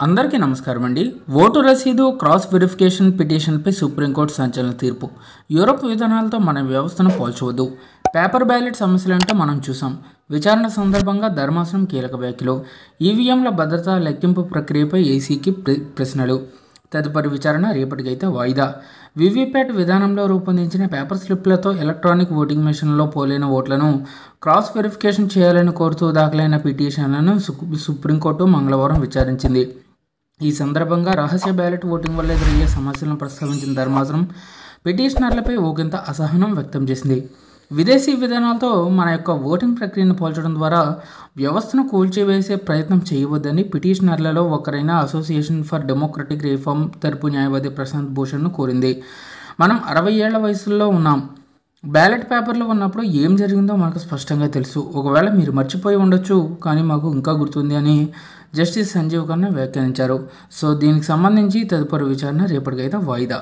అందరికీ నమస్కారం అండి. ఓటు రసీదు క్రాస్ వెరిఫికేషన్ పిటిషన్పై సుప్రీంకోర్టు సంచలన తీర్పు. యూరోప్ విధానాలతో మన వ్యవస్థను పోల్చవద్దు. పేపర్ బ్యాలెట్ సమస్యలంటే మనం చూసాం. విచారణ సందర్భంగా ధర్మాసనం కీలక వ్యాఖ్యలు. ఈవీఎంల భద్రతా లెక్కింపు ప్రక్రియపై ఏసీకి ప్రశ్నలు. తదుపరి విచారణ రేపటికైతే వాయిదా. వీవీప్యాట్ విధానంలో రూపొందించిన పేపర్ స్లిప్లతో ఎలక్ట్రానిక్ ఓటింగ్ మెషిన్లో పోలైన ఓట్లను క్రాస్ వెరిఫికేషన్ చేయాలని కోరుతూ దాఖలైన పిటిషన్లను సుప్రీంకోర్టు మంగళవారం విచారించింది. ఈ సందర్భంగా రహస్య బ్యాలెట్ ఓటింగ్ వల్ల ఎదురయ్యే సమస్యలను ప్రస్తావించిన ధర్మాసనం పిటిషనర్లపై ఒకంత అసహనం వ్యక్తం చేసింది. విదేశీ విధానాలతో మన యొక్క ఓటింగ్ ప్రక్రియను పోల్చడం ద్వారా వ్యవస్థను కూల్చివేసే ప్రయత్నం చేయవద్దని పిటిషనర్లలో ఒకరైన అసోసియేషన్ ఫర్ డెమోక్రటిక్ రిఫార్మ్ తరపు న్యాయవాది ప్రశాంత్ భూషణ్ను కోరింది. మనం 60 ఏళ్ల వయసులో ఉన్నాం. బ్యాలెట్ పేపర్లు ఉన్నప్పుడు ఏం జరిగిందో మనకు స్పష్టంగా తెలుసు. ఒకవేళ మీరు మర్చిపోయి ఉండొచ్చు, కానీ మాకు ఇంకా గుర్తుంది అని జస్టిస్ సంజీవ్ ఖన్నా వ్యాఖ్యానించారు. సో దీనికి సంబంధించి తదుపరి విచారణ రేపటికైతే వాయిదా.